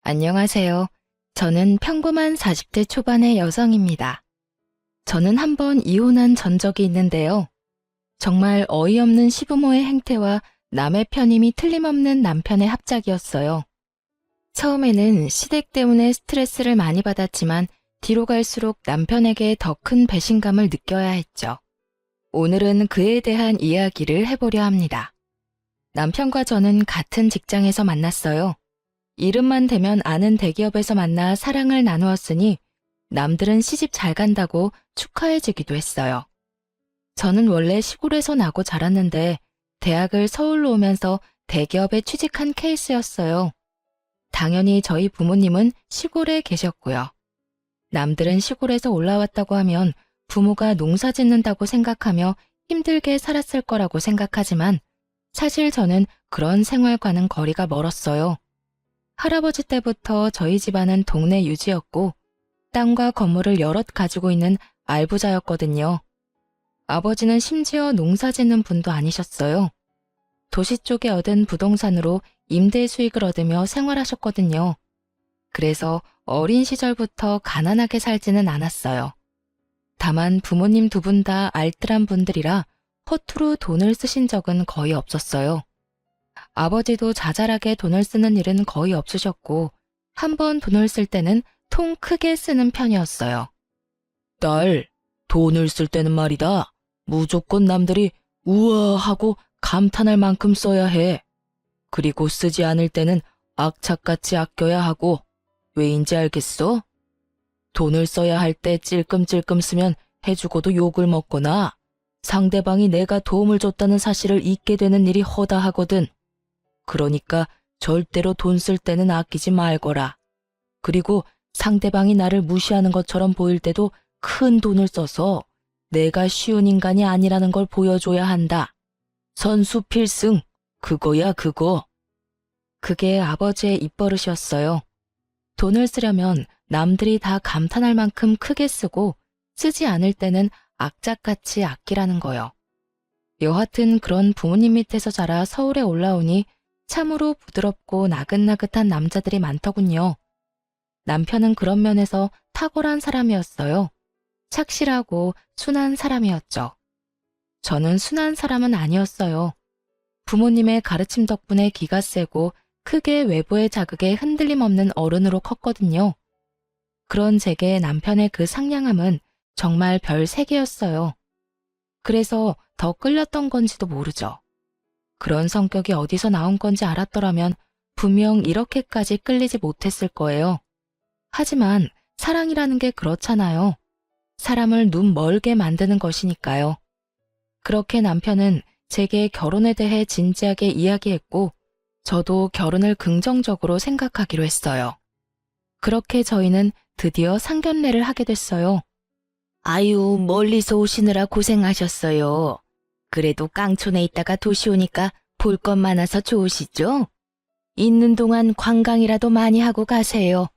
안녕하세요. 저는 평범한 40대 초반의 여성입니다. 저는 한번 이혼한 전적이 있는데요. 정말 어이없는 시부모의 행태와 남의 편임이 틀림없는 남편의 합작이었어요. 처음에는 시댁 때문에 스트레스를 많이 받았지만 뒤로 갈수록 남편에게 더 큰 배신감을 느껴야 했죠. 오늘은 그에 대한 이야기를 해보려 합니다. 남편과 저는 같은 직장에서 만났어요. 이름만 대면 아는 대기업에서 만나 사랑을 나누었으니 남들은 시집 잘 간다고 축하해주기도 했어요. 저는 원래 시골에서 나고 자랐는데 대학을 서울로 오면서 대기업에 취직한 케이스였어요. 당연히 저희 부모님은 시골에 계셨고요. 남들은 시골에서 올라왔다고 하면 부모가 농사 짓는다고 생각하며 힘들게 살았을 거라고 생각하지만 사실 저는 그런 생활과는 거리가 멀었어요. 할아버지 때부터 저희 집안은 동네 유지였고 땅과 건물을 여럿 가지고 있는 알부자였거든요. 아버지는 심지어 농사 짓는 분도 아니셨어요. 도시 쪽에 얻은 부동산으로 임대 수익을 얻으며 생활하셨거든요. 그래서 어린 시절부터 가난하게 살지는 않았어요. 다만 부모님 두 분 다 알뜰한 분들이라 허투루 돈을 쓰신 적은 거의 없었어요. 아버지도 자잘하게 돈을 쓰는 일은 거의 없으셨고 한 번 돈을 쓸 때는 통 크게 쓰는 편이었어요. 딸, 돈을 쓸 때는 말이다. 무조건 남들이 우와 하고 감탄할 만큼 써야 해. 그리고 쓰지 않을 때는 악착같이 아껴야 하고 왜인지 알겠어? 돈을 써야 할 때 찔끔찔끔 쓰면 해주고도 욕을 먹거나 상대방이 내가 도움을 줬다는 사실을 잊게 되는 일이 허다하거든. 그러니까 절대로 돈 쓸 때는 아끼지 말거라. 그리고 상대방이 나를 무시하는 것처럼 보일 때도 큰 돈을 써서 내가 쉬운 인간이 아니라는 걸 보여줘야 한다. 선수 필승, 그거야 그거. 그게 아버지의 입버릇이었어요. 돈을 쓰려면 남들이 다 감탄할 만큼 크게 쓰고 쓰지 않을 때는 악착같이 아끼라는 거요. 여하튼 그런 부모님 밑에서 자라 서울에 올라오니 참으로 부드럽고 나긋나긋한 남자들이 많더군요. 남편은 그런 면에서 탁월한 사람이었어요. 착실하고 순한 사람이었죠. 저는 순한 사람은 아니었어요. 부모님의 가르침 덕분에 기가 세고 크게 외부의 자극에 흔들림 없는 어른으로 컸거든요. 그런 제게 남편의 그 상냥함은 정말 별 3개였어요. 그래서 더 끌렸던 건지도 모르죠. 그런 성격이 어디서 나온 건지 알았더라면 분명 이렇게까지 끌리지 못했을 거예요. 하지만 사랑이라는 게 그렇잖아요. 사람을 눈 멀게 만드는 것이니까요. 그렇게 남편은 제게 결혼에 대해 진지하게 이야기했고 저도 결혼을 긍정적으로 생각하기로 했어요. 그렇게 저희는 드디어 상견례를 하게 됐어요. 아유, 멀리서 오시느라 고생하셨어요. 그래도 깡촌에 있다가 도시 오니까 볼 것 많아서 좋으시죠? 있는 동안 관광이라도 많이 하고 가세요.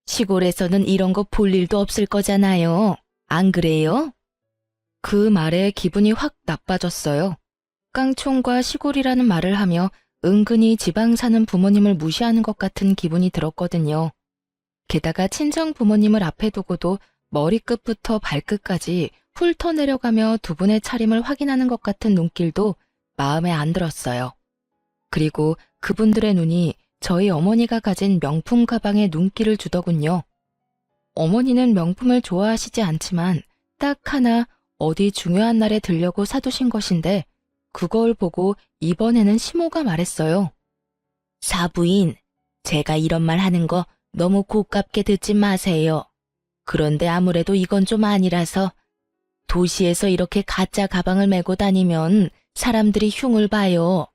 시골에서는 이런 거 볼 일도 없을 거잖아요. 안 그래요? 그 말에 기분이 확 나빠졌어요. 깡촌과 시골이라는 말을 하며 은근히 지방 사는 부모님을 무시하는 것 같은 기분이 들었거든요. 게다가 친정 부모님을 앞에 두고도 머리끝부터 발끝까지 훑어내려가며 두 분의 차림을 확인하는 것 같은 눈길도 마음에 안 들었어요. 그리고 그분들의 눈이 저희 어머니가 가진 명품 가방에 눈길을 주더군요. 어머니는 명품을 좋아하시지 않지만 딱 하나 어디 중요한 날에 들려고 사두신 것인데 그걸 보고 이번에는 시모가 말했어요. 사부인, 제가 이런 말 하는 거 너무 고깝게 듣지 마세요. 그런데 아무래도 이건 좀 아니라서 도시에서 이렇게 가짜 가방을 메고 다니면 사람들이 흉을 봐요.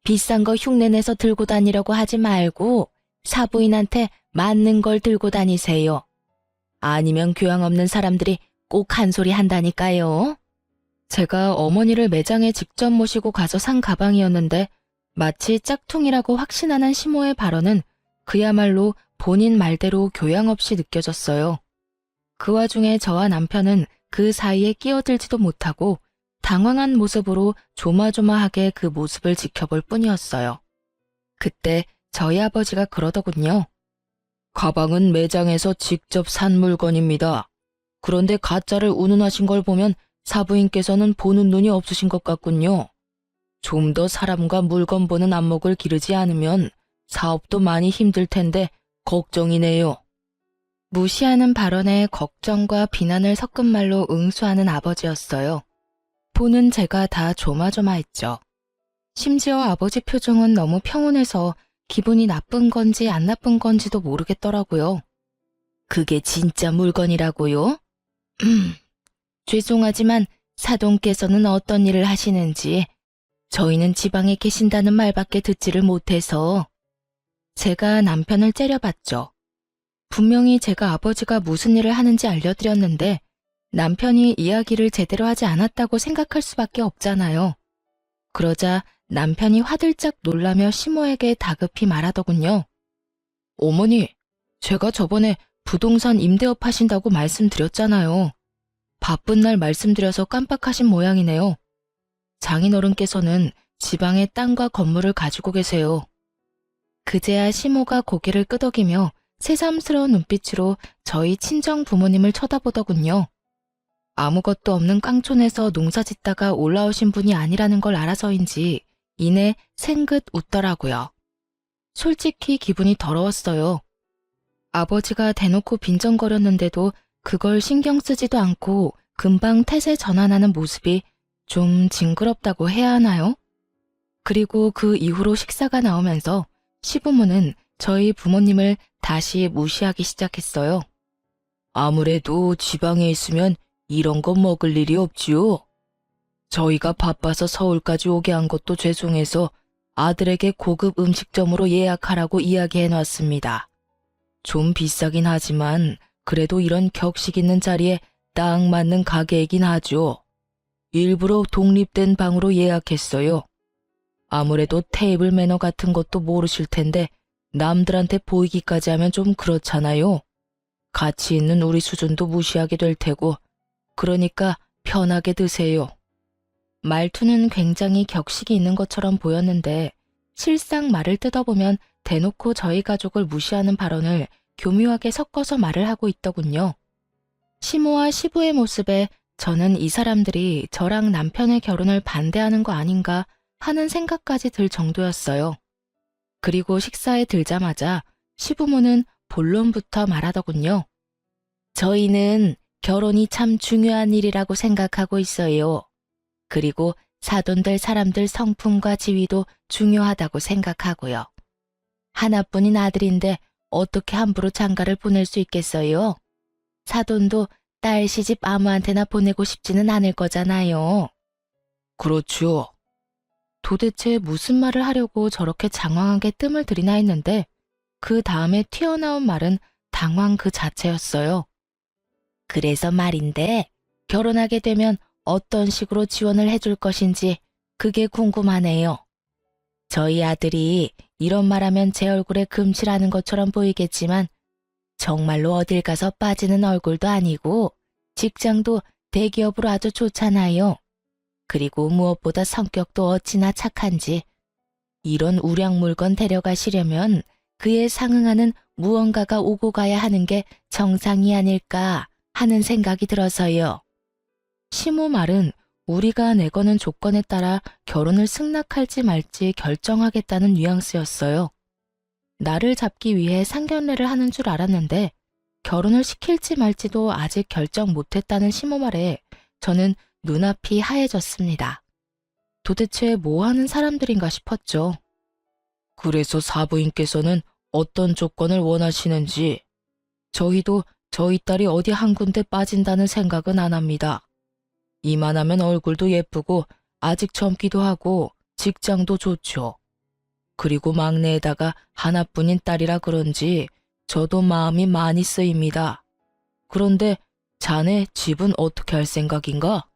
비싼 거 흉내내서 들고 다니려고 하지 말고 사부인한테 맞는 걸 들고 다니세요. 아니면 교양 없는 사람들이 꼭 한 소리 한다니까요. 제가 어머니를 매장에 직접 모시고 가서 산 가방이었는데 마치 짝퉁이라고 확신하는 시모의 발언은 그야말로 본인 말대로 교양 없이 느껴졌어요. 그 와중에 저와 남편은 그 사이에 끼어들지도 못하고 당황한 모습으로 조마조마하게 그 모습을 지켜볼 뿐이었어요. 그때 저희 아버지가 그러더군요. 가방은 매장에서 직접 산 물건입니다. 그런데 가짜를 운운하신 걸 보면 사부인께서는 보는 눈이 없으신 것 같군요. 좀 더 사람과 물건 보는 안목을 기르지 않으면 사업도 많이 힘들 텐데 걱정이네요. 무시하는 발언에 걱정과 비난을 섞은 말로 응수하는 아버지였어요. 보는 제가 다 조마조마했죠. 심지어 아버지 표정은 너무 평온해서 기분이 나쁜 건지 안 나쁜 건지도 모르겠더라고요. 그게 진짜 물건이라고요? 죄송하지만 사돈께서는 어떤 일을 하시는지 저희는 지방에 계신다는 말밖에 듣지를 못해서. 제가 남편을 째려봤죠. 분명히 제가 아버지가 무슨 일을 하는지 알려드렸는데 남편이 이야기를 제대로 하지 않았다고 생각할 수밖에 없잖아요. 그러자 남편이 화들짝 놀라며 시모에게 다급히 말하더군요. 어머니, 제가 저번에 부동산 임대업 하신다고 말씀드렸잖아요. 바쁜 날 말씀드려서 깜빡하신 모양이네요. 장인어른께서는 지방에 땅과 건물을 가지고 계세요. 그제야 시모가 고개를 끄덕이며 새삼스러운 눈빛으로 저희 친정 부모님을 쳐다보더군요. 아무것도 없는 깡촌에서 농사 짓다가 올라오신 분이 아니라는 걸 알아서인지 이내 생긋 웃더라고요. 솔직히 기분이 더러웠어요. 아버지가 대놓고 빈정거렸는데도 그걸 신경 쓰지도 않고 금방 태세 전환하는 모습이 좀 징그럽다고 해야 하나요? 그리고 그 이후로 식사가 나오면서 시부모는 저희 부모님을 다시 무시하기 시작했어요. 아무래도 지방에 있으면 이런 거 먹을 일이 없지요. 저희가 바빠서 서울까지 오게 한 것도 죄송해서 아들에게 고급 음식점으로 예약하라고 이야기해놨습니다. 좀 비싸긴 하지만 그래도 이런 격식 있는 자리에 딱 맞는 가게이긴 하죠. 일부러 독립된 방으로 예약했어요. 아무래도 테이블 매너 같은 것도 모르실 텐데 남들한테 보이기까지 하면 좀 그렇잖아요. 가치 있는 우리 수준도 무시하게 될 테고 그러니까 편하게 드세요. 말투는 굉장히 격식이 있는 것처럼 보였는데 실상 말을 뜯어보면 대놓고 저희 가족을 무시하는 발언을 교묘하게 섞어서 말을 하고 있더군요. 시모와 시부의 모습에 저는 이 사람들이 저랑 남편의 결혼을 반대하는 거 아닌가 하는 생각까지 들 정도였어요. 그리고 식사에 들자마자 시부모는 본론부터 말하더군요. 저희는 결혼이 참 중요한 일이라고 생각하고 있어요. 그리고 사돈될 사람들 성품과 지위도 중요하다고 생각하고요. 하나뿐인 아들인데 어떻게 함부로 장가를 보낼 수 있겠어요? 사돈도 딸 시집 아무한테나 보내고 싶지는 않을 거잖아요. 그렇죠. 도대체 무슨 말을 하려고 저렇게 장황하게 뜸을 들이나 했는데 그 다음에 튀어나온 말은 당황 그 자체였어요. 그래서 말인데 결혼하게 되면 어떤 식으로 지원을 해줄 것인지 그게 궁금하네요. 저희 아들이 이런 말하면 제 얼굴에 금칠하는 것처럼 보이겠지만 정말로 어딜 가서 빠지는 얼굴도 아니고 직장도 대기업으로 아주 좋잖아요. 그리고 무엇보다 성격도 어찌나 착한지 이런 우량 물건 데려가시려면 그에 상응하는 무언가가 오고 가야 하는 게 정상이 아닐까 하는 생각이 들어서요. 시모 말은 우리가 내거는 조건에 따라 결혼을 승낙할지 말지 결정하겠다는 뉘앙스였어요. 나를 잡기 위해 상견례를 하는 줄 알았는데 결혼을 시킬지 말지도 아직 결정 못했다는 시모 말에 저는 눈앞이 하얘졌습니다. 도대체 뭐 하는 사람들인가 싶었죠. 그래서 사부인께서는 어떤 조건을 원하시는지 저희도 저희 딸이 어디 한 군데 빠진다는 생각은 안 합니다. 이만하면 얼굴도 예쁘고 아직 젊기도 하고 직장도 좋죠. 그리고 막내에다가 하나뿐인 딸이라 그런지 저도 마음이 많이 쓰입니다. 그런데 자네 집은 어떻게 할 생각인가?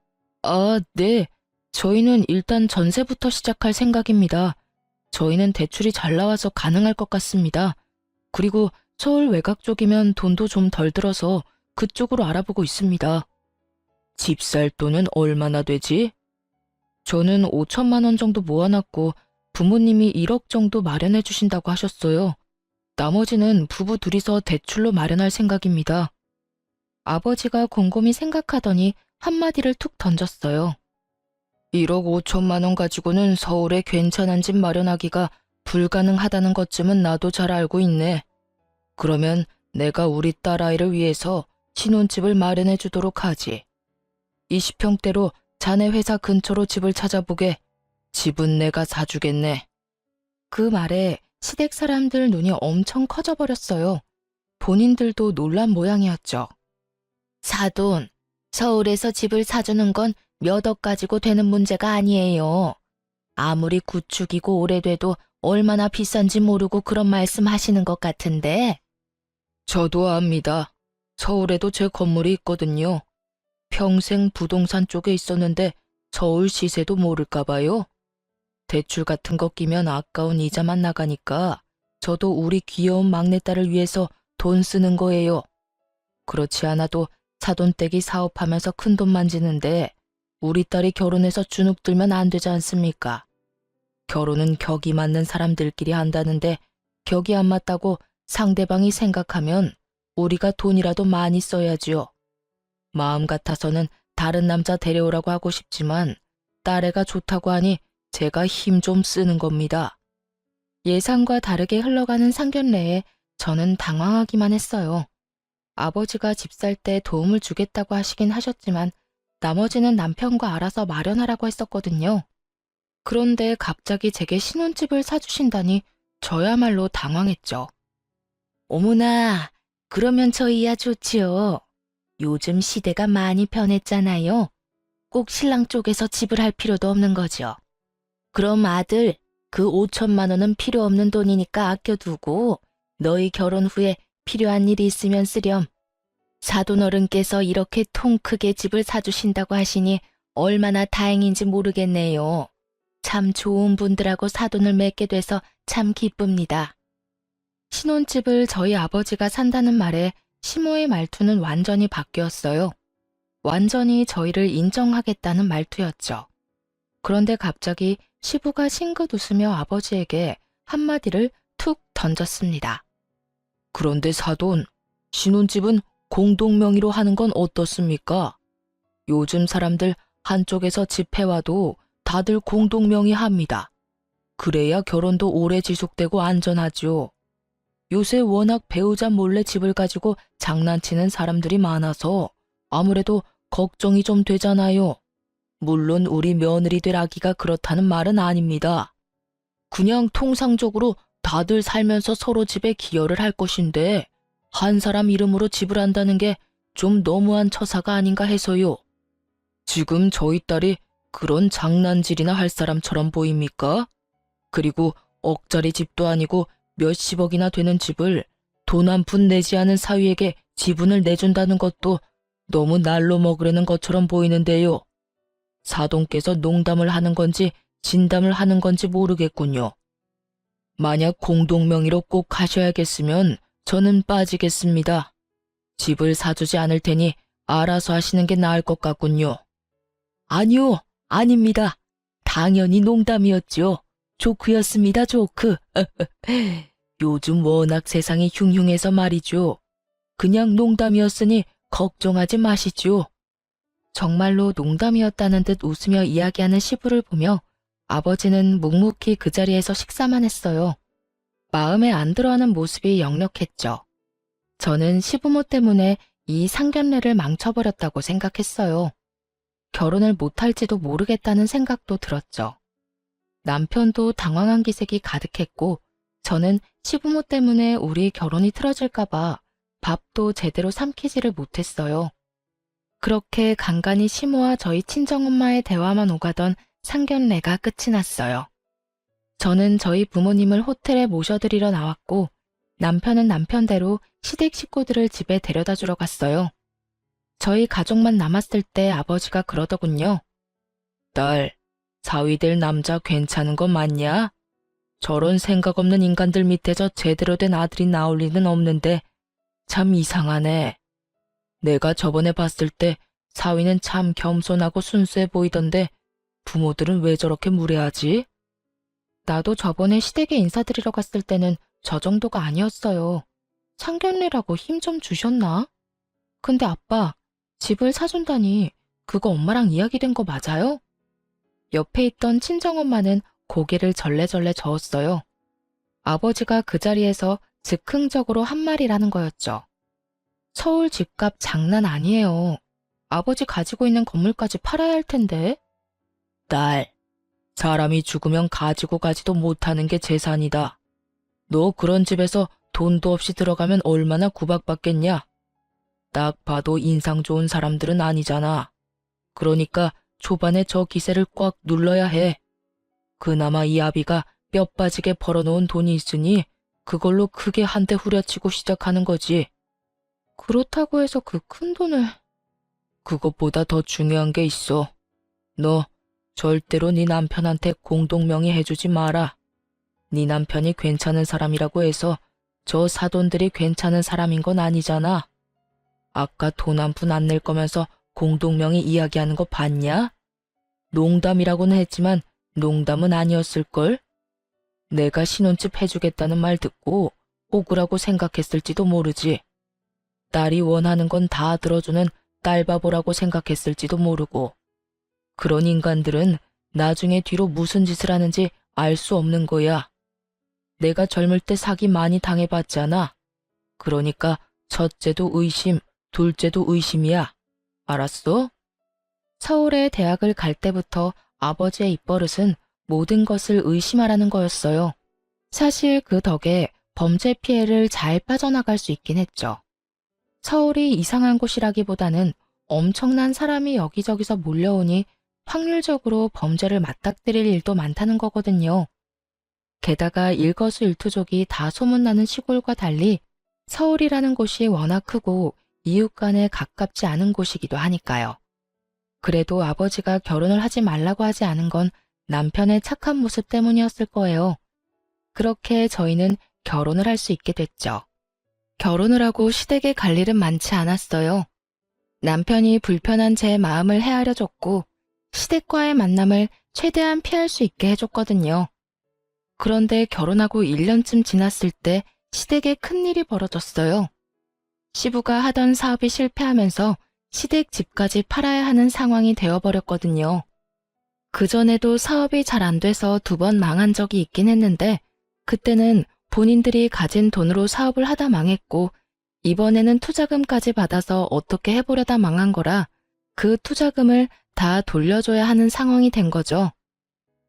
아, 네. 저희는 일단 전세부터 시작할 생각입니다. 저희는 대출이 잘 나와서 가능할 것 같습니다. 그리고 서울 외곽 쪽이면 돈도 좀 덜 들어서 그쪽으로 알아보고 있습니다. 집 살 돈은 얼마나 되지? 저는 5천만 원 정도 모아놨고 부모님이 1억 정도 마련해 주신다고 하셨어요. 나머지는 부부 둘이서 대출로 마련할 생각입니다. 아버지가 곰곰이 생각하더니 한마디를 툭 던졌어요. 1억 5천만 원 가지고는 서울에 괜찮은 집 마련하기가 불가능하다는 것쯤은 나도 잘 알고 있네. 그러면 내가 우리 딸아이를 위해서 신혼집을 마련해 주도록 하지. 20평대로 자네 회사 근처로 집을 찾아보게. 집은 내가 사주겠네. 그 말에 시댁 사람들 눈이 엄청 커져버렸어요. 본인들도 놀란 모양이었죠. 사돈, 서울에서 집을 사주는 건 몇 억 가지고 되는 문제가 아니에요. 아무리 구축이고 오래돼도 얼마나 비싼지 모르고 그런 말씀 하시는 것 같은데. 저도 압니다. 서울에도 제 건물이 있거든요. 평생 부동산 쪽에 있었는데 서울 시세도 모를까 봐요. 대출 같은 거 끼면 아까운 이자만 나가니까 저도 우리 귀여운 막내딸을 위해서 돈 쓰는 거예요. 그렇지 않아도 사돈댁이 사업하면서 큰돈 만지는데 우리 딸이 결혼해서 주눅 들면 안 되지 않습니까? 결혼은 격이 맞는 사람들끼리 한다는데 격이 안 맞다고 상대방이 생각하면 우리가 돈이라도 많이 써야지요. 마음 같아서는 다른 남자 데려오라고 하고 싶지만 딸애가 좋다고 하니 제가 힘 좀 쓰는 겁니다. 예상과 다르게 흘러가는 상견례에 저는 당황하기만 했어요. 아버지가 집 살 때 도움을 주겠다고 하시긴 하셨지만 나머지는 남편과 알아서 마련하라고 했었거든요. 그런데 갑자기 제게 신혼집을 사주신다니 저야말로 당황했죠. 어머나, 그러면 저희야 좋지요. 요즘 시대가 많이 변했잖아요. 꼭 신랑 쪽에서 집을 할 필요도 없는 거죠. 그럼 아들, 그 5천만 원은 필요 없는 돈이니까 아껴두고 너희 결혼 후에 필요한 일이 있으면 쓰렴. 사돈 어른께서 이렇게 통 크게 집을 사주신다고 하시니 얼마나 다행인지 모르겠네요. 참 좋은 분들하고 사돈을 맺게 돼서 참 기쁩니다. 신혼집을 저희 아버지가 산다는 말에 시모의 말투는 완전히 바뀌었어요. 완전히 저희를 인정하겠다는 말투였죠. 그런데 갑자기 시부가 싱긋 웃으며 아버지에게 한마디를 툭 던졌습니다. 그런데 사돈, 신혼집은 공동명의로 하는 건 어떻습니까? 요즘 사람들 한쪽에서 집해와도 다들 공동명의 합니다. 그래야 결혼도 오래 지속되고 안전하죠. 요새 워낙 배우자 몰래 집을 가지고 장난치는 사람들이 많아서 아무래도 걱정이 좀 되잖아요. 물론 우리 며느리 될 아기가 그렇다는 말은 아닙니다. 그냥 통상적으로 다들 살면서 서로 집에 기여를 할 것인데 한 사람 이름으로 집을 한다는 게 좀 너무한 처사가 아닌가 해서요. 지금 저희 딸이 그런 장난질이나 할 사람처럼 보입니까? 그리고 억짜리 집도 아니고 몇십억이나 되는 집을 돈 한 푼 내지 않은 사위에게 지분을 내준다는 것도 너무 날로 먹으려는 것처럼 보이는데요. 사돈께서 농담을 하는 건지 진담을 하는 건지 모르겠군요. 만약 공동명의로 꼭 하셔야겠으면 저는 빠지겠습니다. 집을 사주지 않을 테니 알아서 하시는 게 나을 것 같군요. 아니요, 아닙니다. 당연히 농담이었죠. 조크였습니다, 조크. 요즘 워낙 세상이 흉흉해서 말이죠. 그냥 농담이었으니 걱정하지 마시죠. 정말로 농담이었다는 듯 웃으며 이야기하는 시부를 보며 아버지는 묵묵히 그 자리에서 식사만 했어요. 마음에 안 들어하는 모습이 역력했죠. 저는 시부모 때문에 이 상견례를 망쳐버렸다고 생각했어요. 결혼을 못할지도 모르겠다는 생각도 들었죠. 남편도 당황한 기색이 가득했고 저는 시부모 때문에 우리 결혼이 틀어질까봐 밥도 제대로 삼키지를 못했어요. 그렇게 간간히 시모와 저희 친정엄마의 대화만 오가던 상견례가 끝이 났어요. 저는 저희 부모님을 호텔에 모셔드리러 나왔고 남편은 남편대로 시댁 식구들을 집에 데려다 주러 갔어요. 저희 가족만 남았을 때 아버지가 그러더군요. 딸, 사위 될 남자 괜찮은 거 맞냐? 저런 생각 없는 인간들 밑에서 제대로 된 아들이 나올 리는 없는데 참 이상하네. 내가 저번에 봤을 때 사위는 참 겸손하고 순수해 보이던데 부모들은 왜 저렇게 무례하지? 나도 저번에 시댁에 인사드리러 갔을 때는 저 정도가 아니었어요. 상견례라고 힘 좀 주셨나? 근데 아빠, 집을 사준다니 그거 엄마랑 이야기된 거 맞아요? 옆에 있던 친정엄마는 고개를 절레절레 저었어요. 아버지가 그 자리에서 즉흥적으로 한 말이라는 거였죠. 서울 집값 장난 아니에요. 아버지 가지고 있는 건물까지 팔아야 할 텐데. 딸, 사람이 죽으면 가지고 가지도 못하는 게 재산이다. 너 그런 집에서 돈도 없이 들어가면 얼마나 구박받겠냐? 딱 봐도 인상 좋은 사람들은 아니잖아. 그러니까 초반에 저 기세를 꽉 눌러야 해. 그나마 이 아비가 뼈 빠지게 벌어놓은 돈이 있으니 그걸로 크게 한대 후려치고 시작하는 거지. 그렇다고 해서 그 큰 돈을... 그것보다 더 중요한 게 있어. 너 절대로 네 남편한테 공동명의 해주지 마라. 네 남편이 괜찮은 사람이라고 해서 저 사돈들이 괜찮은 사람인 건 아니잖아. 아까 돈 한 푼 안 낼 거면서 공동명의 이야기하는 거 봤냐? 농담이라고는 했지만 농담은 아니었을걸? 내가 신혼집 해주겠다는 말 듣고 억울하고 생각했을지도 모르지. 딸이 원하는 건 다 들어주는 딸바보라고 생각했을지도 모르고. 그런 인간들은 나중에 뒤로 무슨 짓을 하는지 알 수 없는 거야. 내가 젊을 때 사기 많이 당해봤잖아. 그러니까 첫째도 의심, 둘째도 의심이야. 알았어? 서울에 대학을 갈 때부터 아버지의 입버릇은 모든 것을 의심하라는 거였어요. 사실 그 덕에 범죄 피해를 잘 빠져나갈 수 있긴 했죠. 서울이 이상한 곳이라기보다는 엄청난 사람이 여기저기서 몰려오니 확률적으로 범죄를 맞닥뜨릴 일도 많다는 거거든요. 게다가 일거수일투족이 다 소문나는 시골과 달리 서울이라는 곳이 워낙 크고 이웃 간에 가깝지 않은 곳이기도 하니까요. 그래도 아버지가 결혼을 하지 말라고 하지 않은 건 남편의 착한 모습 때문이었을 거예요. 그렇게 저희는 결혼을 할 수 있게 됐죠. 결혼을 하고 시댁에 갈 일은 많지 않았어요. 남편이 불편한 제 마음을 헤아려줬고 시댁과의 만남을 최대한 피할 수 있게 해줬거든요. 그런데 결혼하고 1년쯤 지났을 때 시댁에 큰일이 벌어졌어요. 시부가 하던 사업이 실패하면서 시댁 집까지 팔아야 하는 상황이 되어버렸거든요. 그전에도 사업이 잘 안 돼서 2번 망한 적이 있긴 했는데 그때는 본인들이 가진 돈으로 사업을 하다 망했고 이번에는 투자금까지 받아서 어떻게 해보려다 망한 거라 그 투자금을 다 돌려줘야 하는 상황이 된 거죠.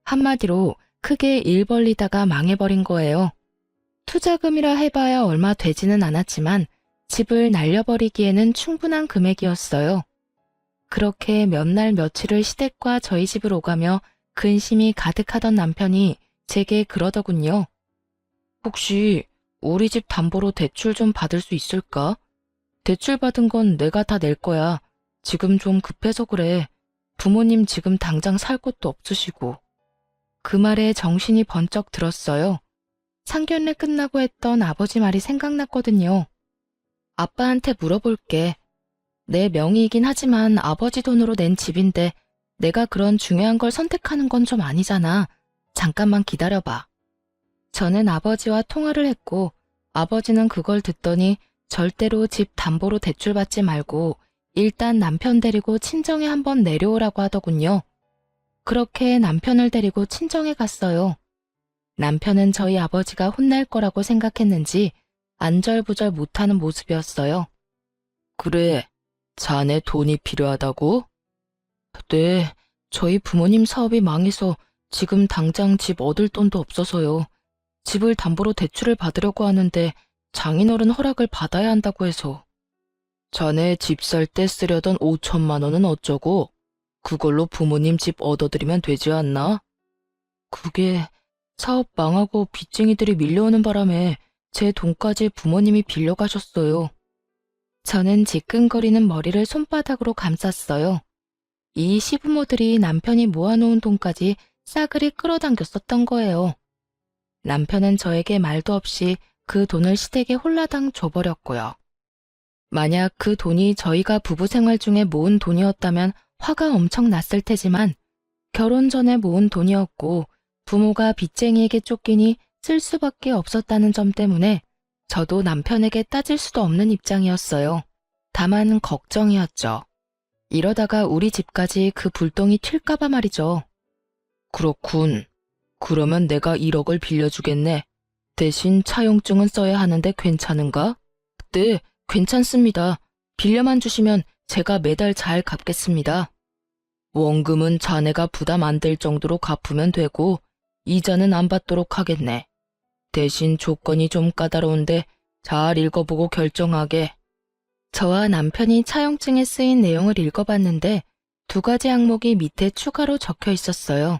한마디로 크게 일 벌리다가 망해버린 거예요. 투자금이라 해봐야 얼마 되지는 않았지만 집을 날려버리기에는 충분한 금액이었어요. 그렇게 몇 날 며칠을 시댁과 저희 집을 오가며 근심이 가득하던 남편이 제게 그러더군요. 혹시 우리 집 담보로 대출 좀 받을 수 있을까? 대출 받은 건 내가 다 낼 거야. 지금 좀 급해서 그래. 부모님 지금 당장 살 곳도 없으시고. 그 말에 정신이 번쩍 들었어요. 상견례 끝나고 했던 아버지 말이 생각났거든요. 아빠한테 물어볼게. 내 명의이긴 하지만 아버지 돈으로 낸 집인데 내가 그런 중요한 걸 선택하는 건 좀 아니잖아. 잠깐만 기다려봐. 저는 아버지와 통화를 했고 아버지는 그걸 듣더니 절대로 집 담보로 대출받지 말고 일단 남편 데리고 친정에 한번 내려오라고 하더군요. 그렇게 남편을 데리고 친정에 갔어요. 남편은 저희 아버지가 혼날 거라고 생각했는지 안절부절 못하는 모습이었어요. 그래, 자네 돈이 필요하다고? 네, 저희 부모님 사업이 망해서 지금 당장 집 얻을 돈도 없어서요. 집을 담보로 대출을 받으려고 하는데 장인어른 허락을 받아야 한다고 해서. 자네 집 살 때 쓰려던 5천만 원은 어쩌고? 그걸로 부모님 집 얻어드리면 되지 않나? 그게 사업 망하고 빚쟁이들이 밀려오는 바람에 제 돈까지 부모님이 빌려가셨어요. 저는 지끈거리는 머리를 손바닥으로 감쌌어요. 이 시부모들이 남편이 모아놓은 돈까지 싸그리 끌어당겼었던 거예요. 남편은 저에게 말도 없이 그 돈을 시댁에 홀라당 줘버렸고요. 만약 그 돈이 저희가 부부 생활 중에 모은 돈이었다면 화가 엄청 났을 테지만 결혼 전에 모은 돈이었고 부모가 빚쟁이에게 쫓기니 쓸 수밖에 없었다는 점 때문에 저도 남편에게 따질 수도 없는 입장이었어요. 다만 걱정이었죠. 이러다가 우리 집까지 그 불똥이 튈까봐 말이죠. 그렇군. 그러면 내가 1억을 빌려주겠네. 대신 차용증은 써야 하는데 괜찮은가? 네, 괜찮습니다. 빌려만 주시면 제가 매달 잘 갚겠습니다. 원금은 자네가 부담 안 될 정도로 갚으면 되고 이자는 안 받도록 하겠네. 대신 조건이 좀 까다로운데 잘 읽어보고 결정하게. 저와 남편이 차용증에 쓰인 내용을 읽어봤는데 2가지 항목이 밑에 추가로 적혀 있었어요.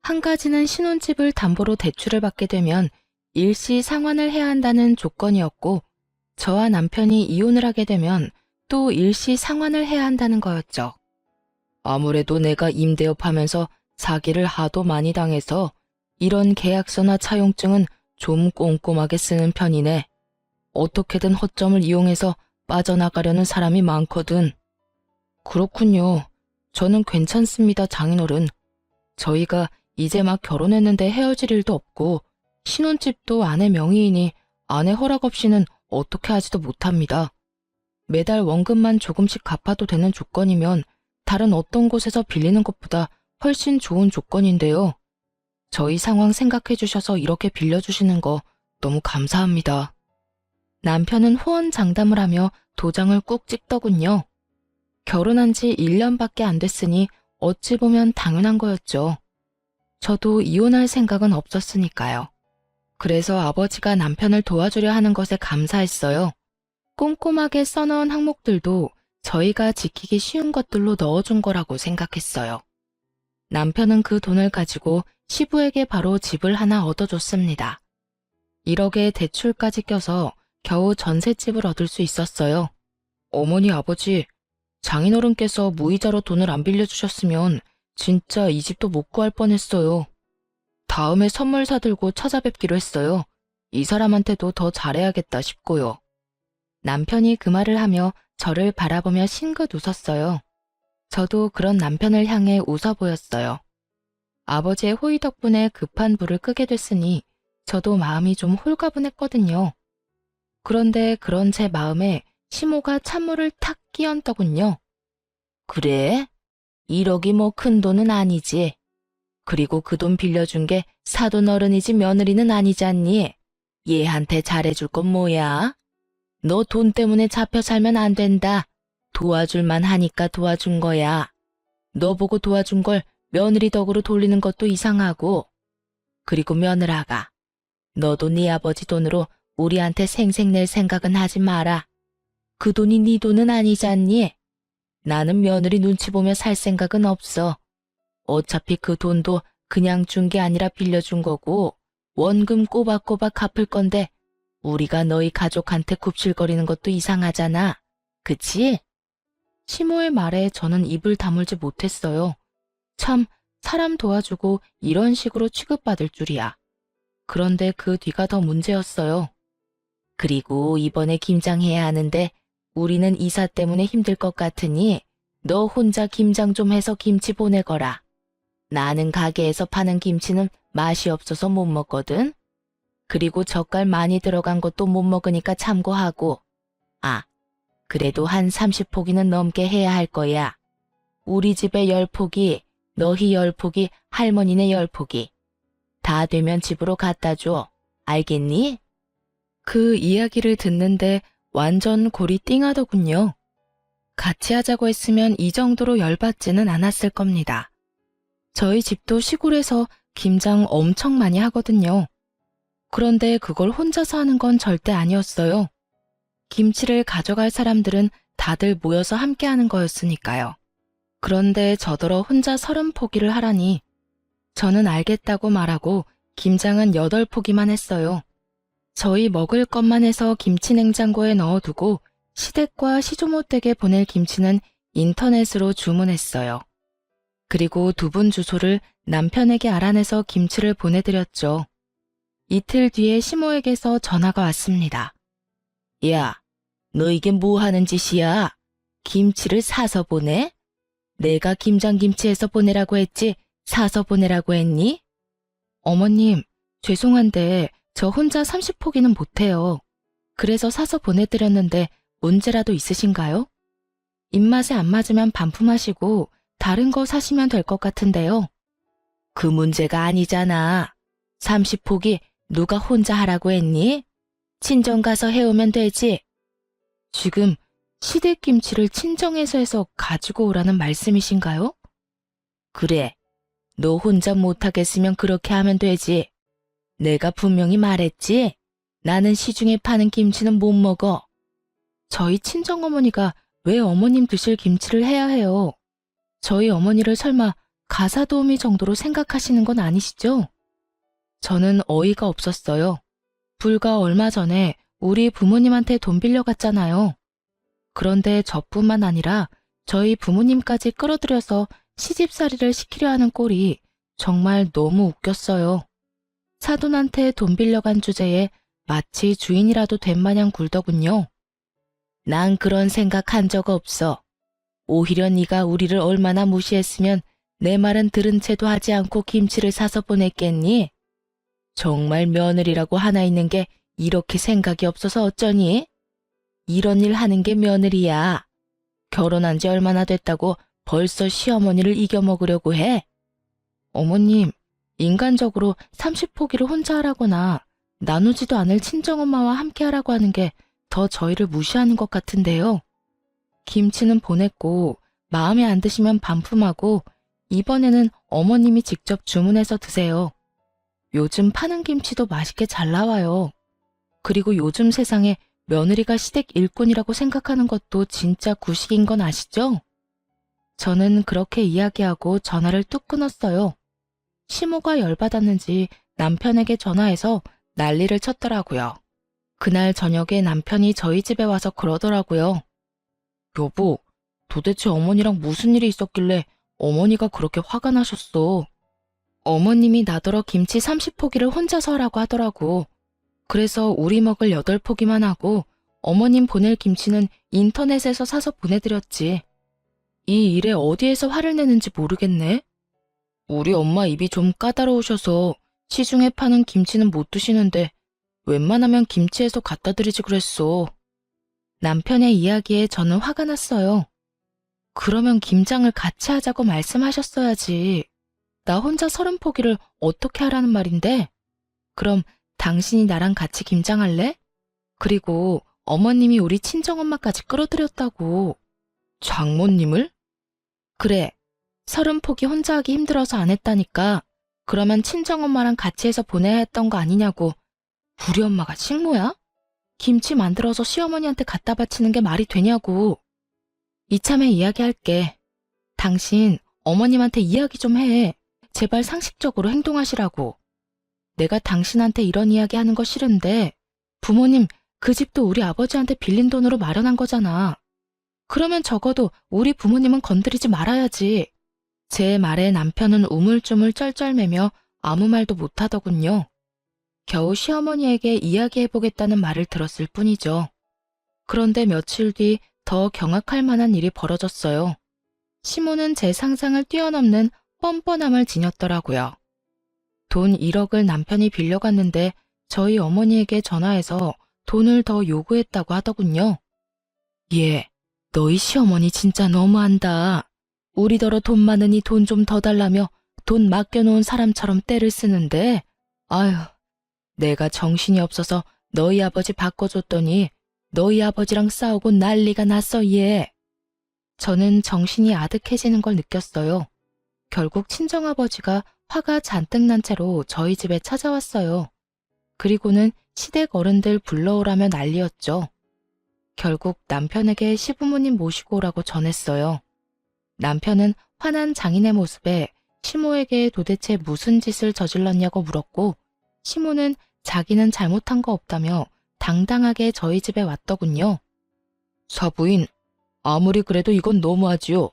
한 가지는 신혼집을 담보로 대출을 받게 되면 일시 상환을 해야 한다는 조건이었고, 저와 남편이 이혼을 하게 되면 또 일시 상환을 해야 한다는 거였죠. 아무래도 내가 임대업 하면서 사기를 하도 많이 당해서 이런 계약서나 차용증은 좀 꼼꼼하게 쓰는 편이네. 어떻게든 허점을 이용해서 빠져나가려는 사람이 많거든. 그렇군요. 저는 괜찮습니다, 장인어른. 저희가 이제 막 결혼했는데 헤어질 일도 없고 신혼집도 아내 명의이니 아내 허락 없이는 어떻게 하지도 못합니다. 매달 원금만 조금씩 갚아도 되는 조건이면 다른 어떤 곳에서 빌리는 것보다 훨씬 좋은 조건인데요. 저희 상황 생각해 주셔서 이렇게 빌려주시는 거 너무 감사합니다. 남편은 호언장담을 하며 도장을 꾹 찍더군요. 결혼한 지 1년밖에 안 됐으니 어찌 보면 당연한 거였죠. 저도 이혼할 생각은 없었으니까요. 그래서 아버지가 남편을 도와주려 하는 것에 감사했어요. 꼼꼼하게 써넣은 항목들도 저희가 지키기 쉬운 것들로 넣어준 거라고 생각했어요. 남편은 그 돈을 가지고 시부에게 바로 집을 하나 얻어줬습니다. 1억에 대출까지 껴서 겨우 전셋집을 얻을 수 있었어요. 어머니, 아버지, 장인어른께서 무이자로 돈을 안 빌려주셨으면 진짜 이 집도 못 구할 뻔했어요. 다음에 선물 사들고 찾아뵙기로 했어요. 이 사람한테도 더 잘해야겠다 싶고요. 남편이 그 말을 하며 저를 바라보며 싱긋 웃었어요. 저도 그런 남편을 향해 웃어 보였어요. 아버지의 호의 덕분에 급한 불을 끄게 됐으니 저도 마음이 좀 홀가분했거든요. 그런데 그런 제 마음에 시모가 찬물을 탁 끼얹더군요. 그래? 1억이 뭐 큰 돈은 아니지. 그리고 그 돈 빌려준 게 사돈 어른이지 며느리는 아니지 않니? 얘한테 잘해줄 건 뭐야? 너 돈 때문에 잡혀 살면 안 된다. 도와줄만 하니까 도와준 거야. 너 보고 도와준 걸 며느리 덕으로 돌리는 것도 이상하고. 그리고 며느라가, 너도 네 아버지 돈으로 우리한테 생색낼 생각은 하지 마라. 그 돈이 네 돈은 아니잖니? 나는 며느리 눈치 보며 살 생각은 없어. 어차피 그 돈도 그냥 준 게 아니라 빌려준 거고 원금 꼬박꼬박 갚을 건데 우리가 너희 가족한테 굽실거리는 것도 이상하잖아. 그치? 시모의 말에 저는 입을 다물지 못했어요. 참, 사람 도와주고 이런 식으로 취급받을 줄이야. 그런데 그 뒤가 더 문제였어요. 그리고 이번에 김장해야 하는데 우리는 이사 때문에 힘들 것 같으니 너 혼자 김장 좀 해서 김치 보내거라. 나는 가게에서 파는 김치는 맛이 없어서 못 먹거든. 그리고 젓갈 많이 들어간 것도 못 먹으니까 참고하고. 아, 그래도 한 30포기는 넘게 해야 할 거야. 우리 집에 10포기, 너희 10포기, 할머니네 10포기. 다 되면 집으로 갖다 줘. 알겠니? 그 이야기를 듣는데 완전 골이 띵하더군요. 같이 하자고 했으면 이 정도로 열받지는 않았을 겁니다. 저희 집도 시골에서 김장 엄청 많이 하거든요. 그런데 그걸 혼자서 하는 건 절대 아니었어요. 김치를 가져갈 사람들은 다들 모여서 함께 하는 거였으니까요. 그런데 저더러 혼자 30포기를 하라니 저는 알겠다고 말하고 김장은 8포기만 했어요. 저희 먹을 것만 해서 김치 냉장고에 넣어두고 시댁과 시조모 댁에 보낼 김치는 인터넷으로 주문했어요. 그리고 2분 주소를 남편에게 알아내서 김치를 보내드렸죠. 이틀 뒤에 시모에게서 전화가 왔습니다. 야, 너 이게 뭐 하는 짓이야? 김치를 사서 보내? 내가 김장김치해서 보내라고 했지 사서 보내라고 했니? 어머님, 죄송한데 저 혼자 30포기는 못해요. 그래서 사서 보내드렸는데 문제라도 있으신가요? 입맛에 안 맞으면 반품하시고 다른 거 사시면 될 것 같은데요. 그 문제가 아니잖아. 30포기 누가 혼자 하라고 했니? 친정 가서 해오면 되지. 지금 시댁김치를 친정에서 해서 가지고 오라는 말씀이신가요? 그래. 너 혼자 못하겠으면 그렇게 하면 되지. 내가 분명히 말했지. 나는 시중에 파는 김치는 못 먹어. 저희 친정어머니가 왜 어머님 드실 김치를 해야 해요? 저희 어머니를 설마 가사도우미 정도로 생각하시는 건 아니시죠? 저는 어이가 없었어요. 불과 얼마 전에 우리 부모님한테 돈 빌려갔잖아요. 그런데 저뿐만 아니라 저희 부모님까지 끌어들여서 시집살이를 시키려 하는 꼴이 정말 너무 웃겼어요. 사돈한테 돈 빌려간 주제에 마치 주인이라도 된 마냥 굴더군요. 난 그런 생각 한 적 없어. 오히려 네가 우리를 얼마나 무시했으면 내 말은 들은 채도 하지 않고 김치를 사서 보냈겠니? 정말 며느리라고 하나 있는 게 이렇게 생각이 없어서 어쩌니? 이런 일 하는 게 며느리야. 결혼한 지 얼마나 됐다고 벌써 시어머니를 이겨먹으려고 해? 어머님, 인간적으로 30포기를 혼자 하라거나 나누지도 않을 친정엄마와 함께 하라고 하는 게 더 저희를 무시하는 것 같은데요. 김치는 보냈고 마음에 안 드시면 반품하고 이번에는 어머님이 직접 주문해서 드세요. 요즘 파는 김치도 맛있게 잘 나와요. 그리고 요즘 세상에 며느리가 시댁 일꾼이라고 생각하는 것도 진짜 구식인 건 아시죠? 저는 그렇게 이야기하고 전화를 뚝 끊었어요. 시모가 열받았는지 남편에게 전화해서 난리를 쳤더라고요. 그날 저녁에 남편이 저희 집에 와서 그러더라고요. 여보, 도대체 어머니랑 무슨 일이 있었길래 어머니가 그렇게 화가 나셨어? 어머님이 나더러 김치 30포기를 혼자서 하라고 하더라고. 그래서 우리 먹을 8포기만 하고 어머님 보낼 김치는 인터넷에서 사서 보내드렸지. 이 일에 어디에서 화를 내는지 모르겠네. 우리 엄마 입이 좀 까다로우셔서 시중에 파는 김치는 못 드시는데 웬만하면 김치에서 갖다 드리지 그랬어. 남편의 이야기에 저는 화가 났어요. 그러면 김장을 같이 하자고 말씀하셨어야지. 나 혼자 30포기를 어떻게 하라는 말인데? 그럼 당신이 나랑 같이 김장할래? 그리고 어머님이 우리 친정엄마까지 끌어들였다고. 장모님을? 그래. 30포기 혼자 하기 힘들어서 안 했다니까. 그러면 친정엄마랑 같이 해서 보내야 했던 거 아니냐고. 우리 엄마가 식모야? 김치 만들어서 시어머니한테 갖다 바치는 게 말이 되냐고. 이참에 이야기할게. 당신 어머님한테 이야기 좀 해. 제발 상식적으로 행동하시라고. 내가 당신한테 이런 이야기 하는 거 싫은데 부모님 그 집도 우리 아버지한테 빌린 돈으로 마련한 거잖아. 그러면 적어도 우리 부모님은 건드리지 말아야지. 제 말에 남편은 우물쭈물 쩔쩔매며 아무 말도 못하더군요. 겨우 시어머니에게 이야기해보겠다는 말을 들었을 뿐이죠. 그런데 며칠 뒤 더 경악할 만한 일이 벌어졌어요. 시모는 제 상상을 뛰어넘는 뻔뻔함을 지녔더라고요. 돈 1억을 남편이 빌려갔는데 저희 어머니에게 전화해서 돈을 더 요구했다고 하더군요. 예, 너희 시어머니 진짜 너무한다. 우리더러 돈 많으니 돈 좀 더 달라며 돈 맡겨놓은 사람처럼 떼를 쓰는데 아휴, 내가 정신이 없어서 너희 아버지 바꿔줬더니 너희 아버지랑 싸우고 난리가 났어 얘. 저는 정신이 아득해지는 걸 느꼈어요. 결국 친정아버지가 화가 잔뜩 난 채로 저희 집에 찾아왔어요. 그리고는 시댁 어른들 불러오라며 난리였죠. 결국 남편에게 시부모님 모시고 오라고 전했어요. 남편은 화난 장인의 모습에 시모에게 도대체 무슨 짓을 저질렀냐고 물었고 시모는 자기는 잘못한 거 없다며 당당하게 저희 집에 왔더군요. 사부인, 아무리 그래도 이건 너무하지요.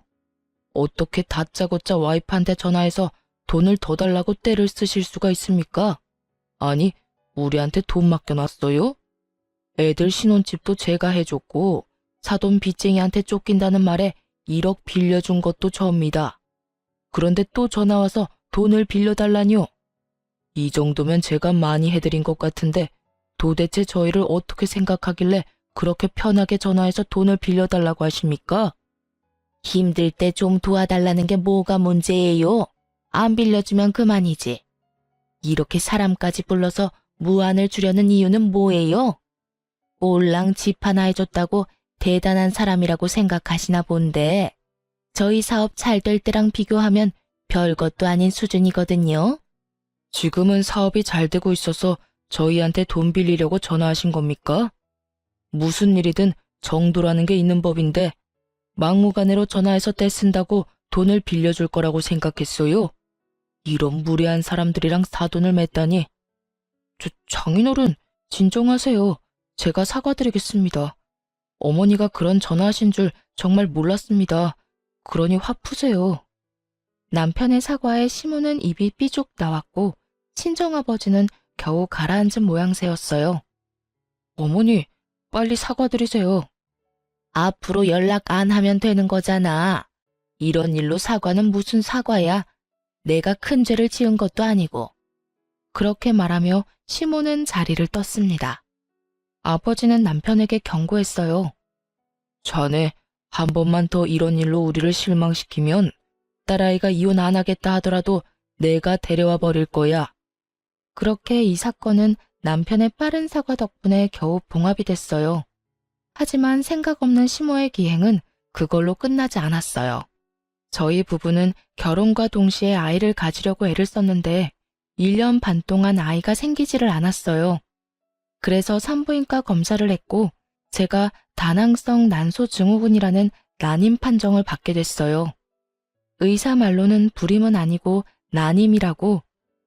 어떻게 다짜고짜 와이프한테 전화해서 돈을 더 달라고 떼를 쓰실 수가 있습니까? 아니, 우리한테 돈 맡겨놨어요? 애들 신혼집도 제가 해줬고 사돈 빚쟁이한테 쫓긴다는 말에 1억 빌려준 것도 저입니다. 그런데 또 전화와서 돈을 빌려달라뇨. 이 정도면 제가 많이 해드린 것 같은데 도대체 저희를 어떻게 생각하길래 그렇게 편하게 전화해서 돈을 빌려달라고 하십니까? 힘들 때 좀 도와달라는 게 뭐가 문제예요? 안 빌려주면 그만이지. 이렇게 사람까지 불러서 무안을 주려는 이유는 뭐예요? 꼴랑 집 하나 해줬다고 대단한 사람이라고 생각하시나 본데 저희 사업 잘 될 때랑 비교하면 별것도 아닌 수준이거든요. 지금은 사업이 잘 되고 있어서 저희한테 돈 빌리려고 전화하신 겁니까? 무슨 일이든 정도라는 게 있는 법인데 막무가내로 전화해서 떼쓴다고 돈을 빌려줄 거라고 생각했어요? 이런 무례한 사람들이랑 사돈을 맺다니. 장인어른, 진정하세요. 제가 사과드리겠습니다. 어머니가 그런 전화하신 줄 정말 몰랐습니다. 그러니 화 푸세요. 남편의 사과에 시모는 입이 삐죽 나왔고 친정아버지는 겨우 가라앉은 모양새였어요. 어머니, 빨리 사과드리세요. 앞으로 연락 안 하면 되는 거잖아. 이런 일로 사과는 무슨 사과야. 내가 큰 죄를 지은 것도 아니고. 그렇게 말하며 시모는 자리를 떴습니다. 아버지는 남편에게 경고했어요. 자네, 한 번만 더 이런 일로 우리를 실망시키면 딸아이가 이혼 안 하겠다 하더라도 내가 데려와 버릴 거야. 그렇게 이 사건은 남편의 빠른 사과 덕분에 겨우 봉합이 됐어요. 하지만 생각 없는 시모의 기행은 그걸로 끝나지 않았어요. 저희 부부는 결혼과 동시에 아이를 가지려고 애를 썼는데 1년 반 동안 아이가 생기지를 않았어요. 그래서 산부인과 검사를 했고 제가 다낭성 난소증후군이라는 난임 판정을 받게 됐어요. 의사 말로는 불임은 아니고 난임이라고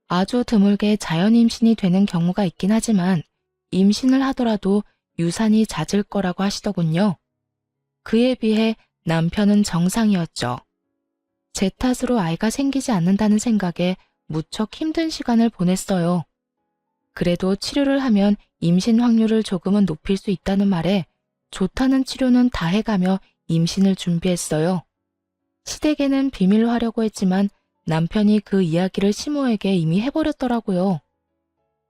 아주 드물게 자연 임신이 되는 경우가 있긴 하지만 임신을 하더라도 유산이 잦을 거라고 하시더군요. 그에 비해 남편은 정상이었죠. 제 탓으로 아이가 생기지 않는다는 생각에 무척 힘든 시간을 보냈어요. 그래도 치료를 하면 임신 확률을 조금은 높일 수 있다는 말에 좋다는 치료는 다 해가며 임신을 준비했어요. 시댁에는 비밀로 하려고 했지만 남편이 그 이야기를 시모에게 이미 해버렸더라고요.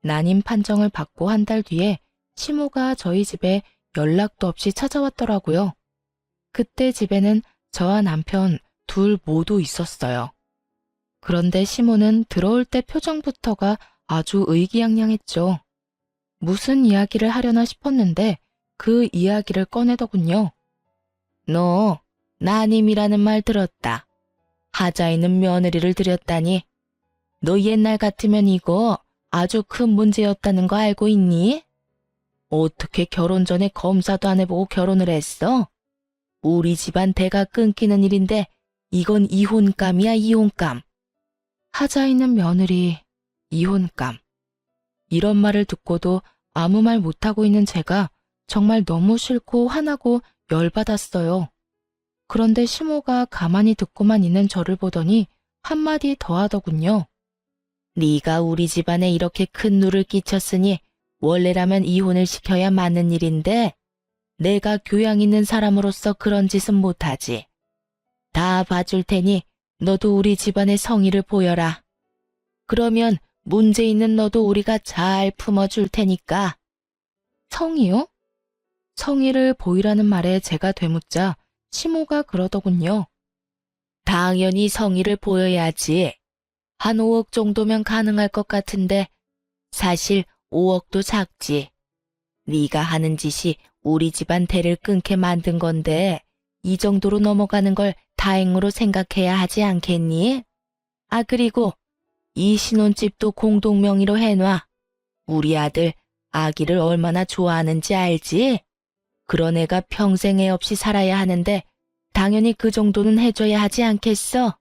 난임 판정을 받고 한 달 뒤에 시모가 저희 집에 연락도 없이 찾아왔더라고요. 그때 집에는 저와 남편 둘 모두 있었어요. 그런데 시모는 들어올 때 표정부터가 아주 의기양양했죠. 무슨 이야기를 하려나 싶었는데 그 이야기를 꺼내더군요. 너 난임이라는 말 들었다. 하자 있는 며느리를 들였다니. 너 옛날 같으면 이거 아주 큰 문제였다는 거 알고 있니? 어떻게 결혼 전에 검사도 안 해보고 결혼을 했어? 우리 집안 대가 끊기는 일인데 이건 이혼감이야, 이혼감. 하자 있는 며느리, 이혼감. 이런 말을 듣고도 아무 말 못하고 있는 제가 정말 너무 싫고 화나고 열받았어요. 그런데 시모가 가만히 듣고만 있는 저를 보더니 한마디 더 하더군요. 네가 우리 집안에 이렇게 큰 누를 끼쳤으니 원래라면 이혼을 시켜야 맞는 일인데 내가 교양 있는 사람으로서 그런 짓은 못하지. 다 봐줄 테니 너도 우리 집안의 성의를 보여라. 그러면 문제 있는 너도 우리가 잘 품어줄 테니까. 성의요? 성의를 보이라는 말에 제가 되묻자 시모가 그러더군요. 당연히 성의를 보여야지. 한 5억 정도면 가능할 것 같은데 사실 5억도 작지. 네가 하는 짓이 우리 집안 대를 끊게 만든 건데 이 정도로 넘어가는 걸 다행으로 생각해야 하지 않겠니? 아, 그리고 이 신혼집도 공동명의로 해놔. 우리 아들 아기를 얼마나 좋아하는지 알지? 그런 애가 평생 애 없이 살아야 하는데 당연히 그 정도는 해줘야 하지 않겠어?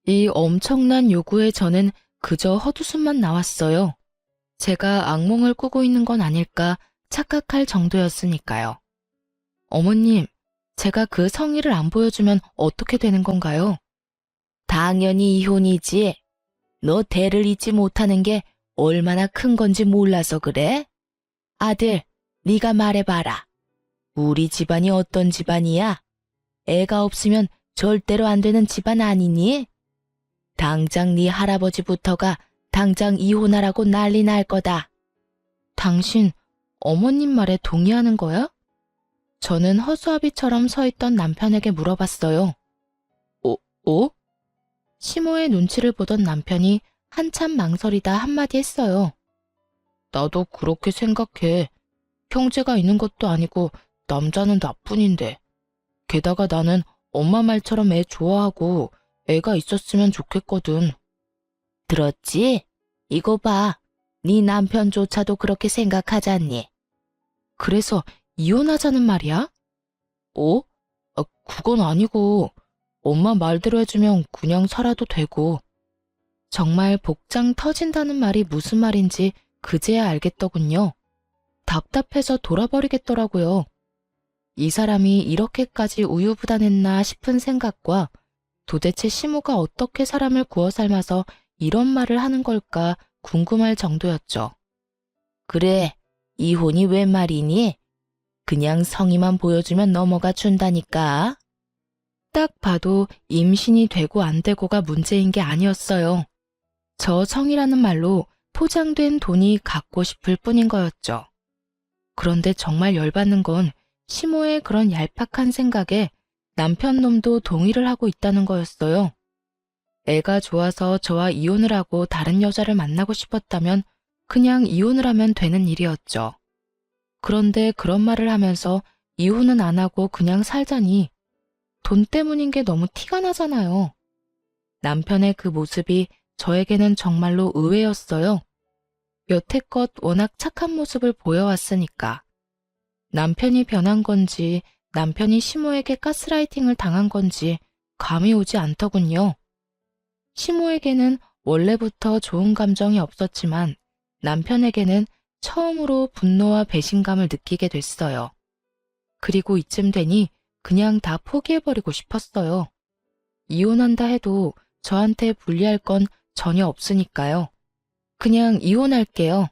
이 엄청난 요구에 저는 그저 헛웃음만 나왔어요. 제가 악몽을 꾸고 있는 건 아닐까 착각할 정도였으니까요. 어머님, 제가 그 성의를 안 보여주면 어떻게 되는 건가요? 당연히 이혼이지. 너 대를 잇지 못하는 게 얼마나 큰 건지 몰라서 그래? 아들, 네가 말해봐라. 우리 집안이 어떤 집안이야? 애가 없으면 절대로 안 되는 집안 아니니? 당장 네 할아버지부터가 당장 이혼하라고 난리 날 거다. 당신 어머님 말에 동의하는 거야? 저는 허수아비처럼 서 있던 남편에게 물어봤어요. 어? 시모의 눈치를 보던 남편이 한참 망설이다 한마디 했어요. 나도 그렇게 생각해. 형제가 있는 것도 아니고 남자는 나뿐인데. 게다가 나는 엄마 말처럼 애 좋아하고 애가 있었으면 좋겠거든. 들었지? 이거 봐. 네 남편조차도 그렇게 생각하잖니. 그래서 이혼하자는 말이야? 그건 아니고 엄마 말대로 해주면 그냥 살아도 되고. 정말 복장 터진다는 말이 무슨 말인지 그제야 알겠더군요. 답답해서 돌아버리겠더라고요. 이 사람이 이렇게까지 우유부단했나 싶은 생각과 도대체 시모가 어떻게 사람을 구워 삶아서 이런 말을 하는 걸까 궁금할 정도였죠. 그래, 이혼이 웬 말이니? 그냥 성의만 보여주면 넘어가 준다니까. 딱 봐도 임신이 되고 안 되고가 문제인 게 아니었어요. 저 성이라는 말로 포장된 돈이 갖고 싶을 뿐인 거였죠. 그런데 정말 열받는 건 시모의 그런 얄팍한 생각에 남편 놈도 동의를 하고 있다는 거였어요. 애가 좋아서 저와 이혼을 하고 다른 여자를 만나고 싶었다면 그냥 이혼을 하면 되는 일이었죠. 그런데 그런 말을 하면서 이혼은 안 하고 그냥 살자니 돈 때문인 게 너무 티가 나잖아요. 남편의 그 모습이 저에게는 정말로 의외였어요. 여태껏 워낙 착한 모습을 보여왔으니까. 남편이 변한 건지 남편이 시모에게 가스라이팅을 당한 건지 감이 오지 않더군요. 시모에게는 원래부터 좋은 감정이 없었지만 남편에게는 처음으로 분노와 배신감을 느끼게 됐어요. 그리고 이쯤 되니 그냥 다 포기해버리고 싶었어요. 이혼한다 해도 저한테 불리할 건 전혀 없으니까요. 그냥 이혼할게요.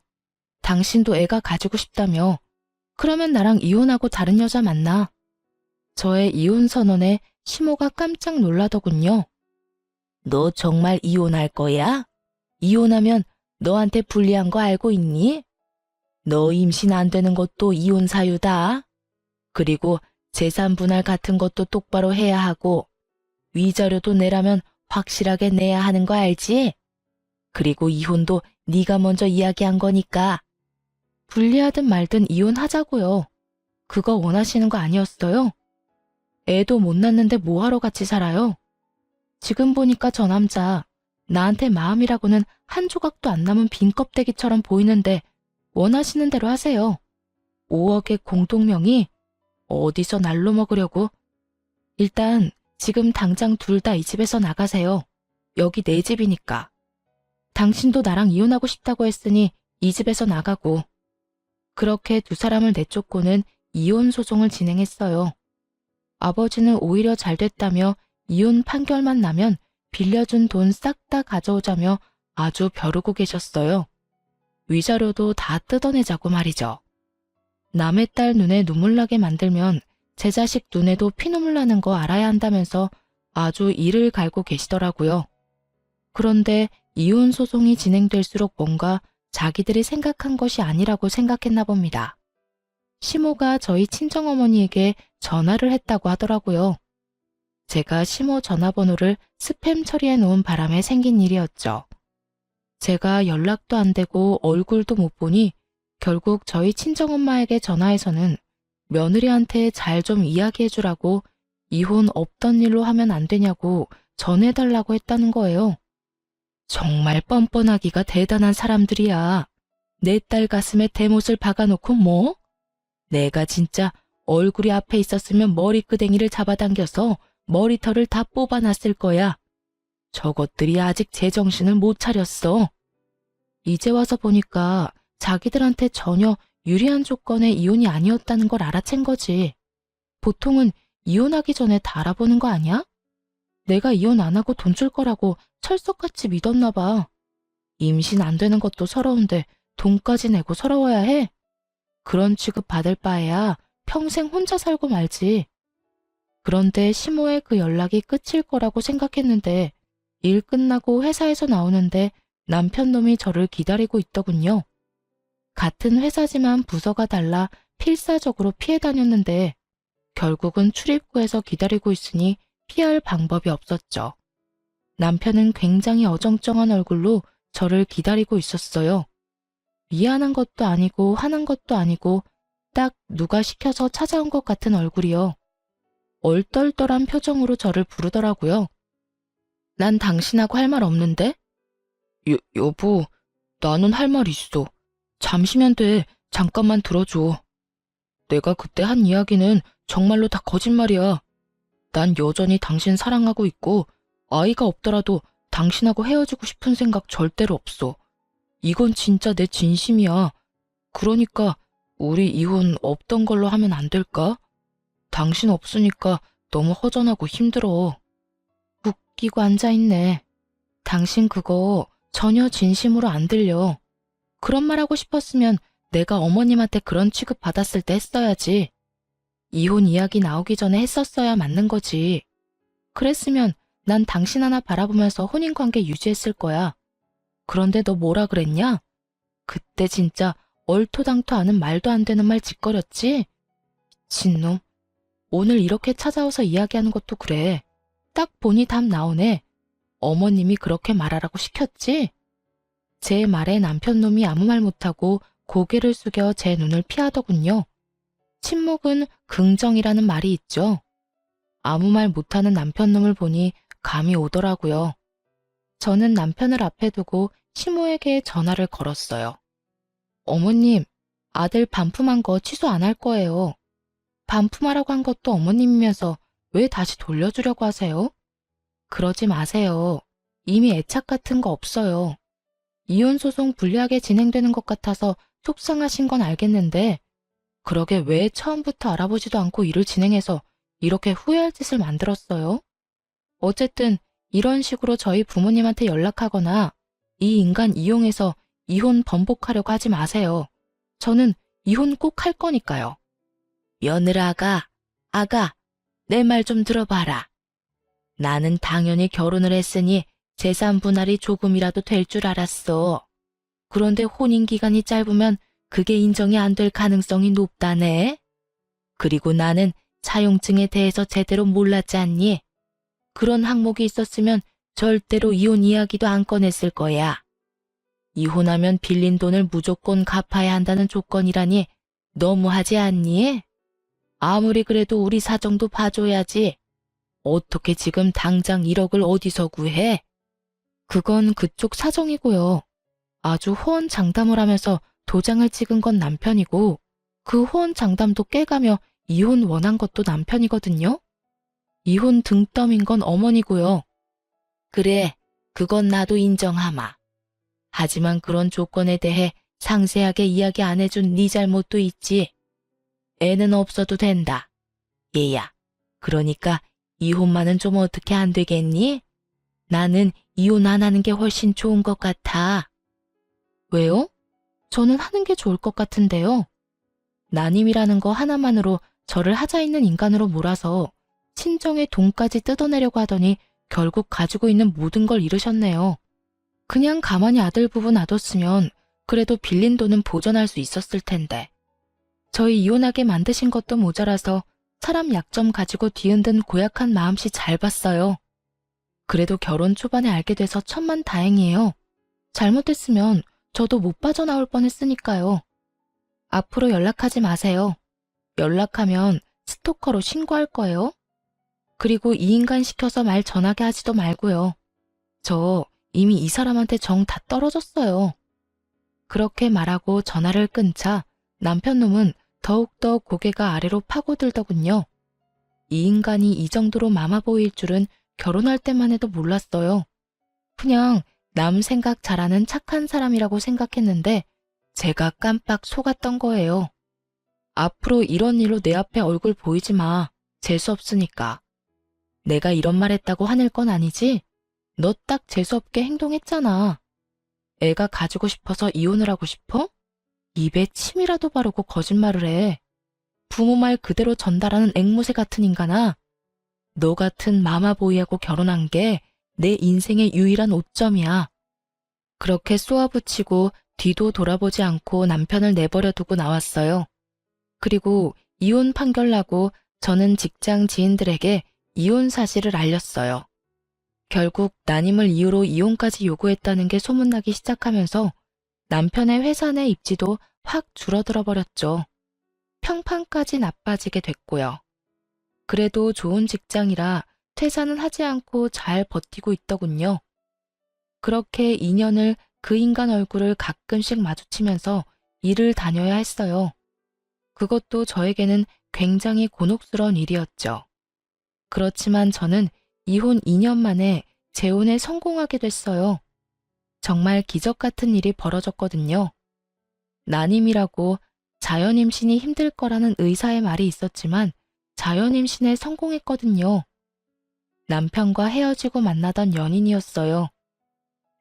당신도 애가 가지고 싶다며. 그러면 나랑 이혼하고 다른 여자 만나. 저의 이혼 선언에 시모가 깜짝 놀라더군요. 너 정말 이혼할 거야? 이혼하면 너한테 불리한 거 알고 있니? 너 임신 안 되는 것도 이혼 사유다. 그리고 재산 분할 같은 것도 똑바로 해야 하고 위자료도 내라면 확실하게 내야 하는 거 알지? 그리고 이혼도 네가 먼저 이야기한 거니까. 불리하든 말든 이혼하자고요. 그거 원하시는 거 아니었어요? 애도 못 낳는데 뭐하러 같이 살아요? 지금 보니까 저 남자 나한테 마음이라고는 한 조각도 안 남은 빈 껍데기처럼 보이는데 원하시는 대로 하세요. 5억의 공동명의? 어디서 날로 먹으려고? 일단 지금 당장 둘 다 이 집에서 나가세요. 여기 내 집이니까. 당신도 나랑 이혼하고 싶다고 했으니 이 집에서 나가고. 그렇게 두 사람을 내쫓고는 이혼 소송을 진행했어요. 아버지는 오히려 잘 됐다며 이혼 판결만 나면 빌려준 돈 싹 다 가져오자며 아주 벼르고 계셨어요. 위자료도 다 뜯어내자고 말이죠. 남의 딸 눈에 눈물 나게 만들면 제 자식 눈에도 피눈물 나는 거 알아야 한다면서 아주 이를 갈고 계시더라고요. 그런데 이혼 소송이 진행될수록 뭔가 자기들이 생각한 것이 아니라고 생각했나 봅니다. 시모가 저희 친정어머니에게 전화를 했다고 하더라고요. 제가 시모 전화번호를 스팸 처리해 놓은 바람에 생긴 일이었죠. 제가 연락도 안 되고 얼굴도 못 보니 결국 저희 친정엄마에게 전화해서는 며느리한테 잘 좀 이야기해 주라고 이혼 없던 일로 하면 안 되냐고 전해달라고 했다는 거예요. 정말 뻔뻔하기가 대단한 사람들이야. 내 딸 가슴에 대못을 박아놓고 뭐? 내가 진짜 얼굴이 앞에 있었으면 머리끄댕이를 잡아당겨서 머리털을 다 뽑아놨을 거야. 저것들이 아직 제정신을 못 차렸어. 이제 와서 보니까 자기들한테 전혀 유리한 조건의 이혼이 아니었다는 걸 알아챈 거지. 보통은 이혼하기 전에 다 알아보는 거 아니야? 내가 이혼 안 하고 돈 줄 거라고 철석같이 믿었나 봐. 임신 안 되는 것도 서러운데 돈까지 내고 서러워야 해? 그런 취급 받을 바에야 평생 혼자 살고 말지. 그런데 시모의 그 연락이 끝일 거라고 생각했는데 일 끝나고 회사에서 나오는데 남편 놈이 저를 기다리고 있더군요. 같은 회사지만 부서가 달라 필사적으로 피해 다녔는데 결국은 출입구에서 기다리고 있으니 피할 방법이 없었죠. 남편은 굉장히 어정쩡한 얼굴로 저를 기다리고 있었어요. 미안한 것도 아니고 화난 것도 아니고 딱 누가 시켜서 찾아온 것 같은 얼굴이요. 얼떨떨한 표정으로 저를 부르더라고요. 난 당신하고 할 말 없는데? 여보, 나는 할 말 있어. 잠시면 돼. 잠깐만 들어줘. 내가 그때 한 이야기는 정말로 다 거짓말이야. 난 여전히 당신 사랑하고 있고 아이가 없더라도 당신하고 헤어지고 싶은 생각 절대로 없어. 이건 진짜 내 진심이야. 그러니까 우리 이혼 없던 걸로 하면 안 될까? 당신 없으니까 너무 허전하고 힘들어. 웃기고 앉아있네. 당신 그거 전혀 진심으로 안 들려. 그런 말 하고 싶었으면 내가 어머님한테 그런 취급 받았을 때 했어야지. 이혼 이야기 나오기 전에 했었어야 맞는 거지. 그랬으면 난 당신 하나 바라보면서 혼인관계 유지했을 거야. 그런데 너 뭐라 그랬냐? 그때 진짜 얼토당토 않은 말도 안 되는 말 짓거렸지? 미친놈. 오늘 이렇게 찾아와서 이야기하는 것도 그래. 딱 보니 답 나오네. 어머님이 그렇게 말하라고 시켰지? 제 말에 남편놈이 아무 말 못하고 고개를 숙여 제 눈을 피하더군요. 침묵은 긍정이라는 말이 있죠. 아무 말 못하는 남편놈을 보니 감이 오더라고요. 저는 남편을 앞에 두고 시모에게 전화를 걸었어요. 어머님, 아들 반품한 거 취소 안 할 거예요. 반품하라고 한 것도 어머님이면서 왜 다시 돌려주려고 하세요? 그러지 마세요. 이미 애착 같은 거 없어요. 이혼소송 불리하게 진행되는 것 같아서 속상하신 건 알겠는데 그러게 왜 처음부터 알아보지도 않고 일을 진행해서 이렇게 후회할 짓을 만들었어요? 어쨌든 이런 식으로 저희 부모님한테 연락하거나 이 인간 이용해서 이혼 번복하려고 하지 마세요. 저는 이혼 꼭 할 거니까요. 며느라가, 아가, 내 말 좀 들어봐라. 나는 당연히 결혼을 했으니 재산 분할이 조금이라도 될 줄 알았어. 그런데 혼인 기간이 짧으면 그게 인정이 안 될 가능성이 높다네. 그리고 나는 차용증에 대해서 제대로 몰랐지 않니? 그런 항목이 있었으면 절대로 이혼 이야기도 안 꺼냈을 거야. 이혼하면 빌린 돈을 무조건 갚아야 한다는 조건이라니 너무하지 않니? 아무리 그래도 우리 사정도 봐줘야지. 어떻게 지금 당장 1억을 어디서 구해? 그건 그쪽 사정이고요. 아주 호언장담을 하면서 도장을 찍은 건 남편이고 그 호언장담도 깨가며 이혼 원한 것도 남편이거든요. 이혼 등떠민 건 어머니고요. 그래, 그건 나도 인정하마. 하지만 그런 조건에 대해 상세하게 이야기 안 해준 네 잘못도 있지. 애는 없어도 된다. 얘야, 그러니까 이혼만은 좀 어떻게 안 되겠니? 나는 이혼 안 하는 게 훨씬 좋은 것 같아. 왜요? 저는 하는 게 좋을 것 같은데요. 난임이라는 거 하나만으로 저를 하자 있는 인간으로 몰아서 친정의 돈까지 뜯어내려고 하더니 결국 가지고 있는 모든 걸 잃으셨네요. 그냥 가만히 아들 부부 놔뒀으면 그래도 빌린 돈은 보전할 수 있었을 텐데. 저희 이혼하게 만드신 것도 모자라서 사람 약점 가지고 뒤흔든 고약한 마음씨 잘 봤어요. 그래도 결혼 초반에 알게 돼서 천만다행이에요. 잘못했으면 저도 못 빠져나올 뻔했으니까요. 앞으로 연락하지 마세요. 연락하면 스토커로 신고할 거예요. 그리고 이 인간 시켜서 말 전하게 하지도 말고요. 저 이미 이 사람한테 정 다 떨어졌어요. 그렇게 말하고 전화를 끊자 남편 놈은 더욱더 고개가 아래로 파고들더군요. 이 인간이 이 정도로 마마 보일 줄은 결혼할 때만 해도 몰랐어요. 그냥 남 생각 잘하는 착한 사람이라고 생각했는데 제가 깜빡 속았던 거예요. 앞으로 이런 일로 내 앞에 얼굴 보이지 마. 재수없으니까. 내가 이런 말 했다고 화낼 건 아니지? 너 딱 재수없게 행동했잖아. 애가 가지고 싶어서 이혼을 하고 싶어? 입에 침이라도 바르고 거짓말을 해. 부모 말 그대로 전달하는 앵무새 같은 인간아. 너 같은 마마보이하고 결혼한 게 내 인생의 유일한 오점이야. 그렇게 쏘아붙이고 뒤도 돌아보지 않고 남편을 내버려 두고 나왔어요. 그리고 이혼 판결 나고 저는 직장 지인들에게 이혼 사실을 알렸어요. 결국 난임을 이유로 이혼까지 요구했다는 게 소문나기 시작하면서 남편의 회사 내 입지도 확 줄어들어 버렸죠. 평판까지 나빠지게 됐고요. 그래도 좋은 직장이라 퇴사는 하지 않고 잘 버티고 있더군요. 그렇게 2년을 그 인간 얼굴을 가끔씩 마주치면서 일을 다녀야 했어요. 그것도 저에게는 굉장히 곤혹스러운 일이었죠. 그렇지만 저는 이혼 2년 만에 재혼에 성공하게 됐어요. 정말 기적 같은 일이 벌어졌거든요. 난임이라고 자연임신이 힘들 거라는 의사의 말이 있었지만 자연임신에 성공했거든요. 남편과 헤어지고 만나던 연인이었어요.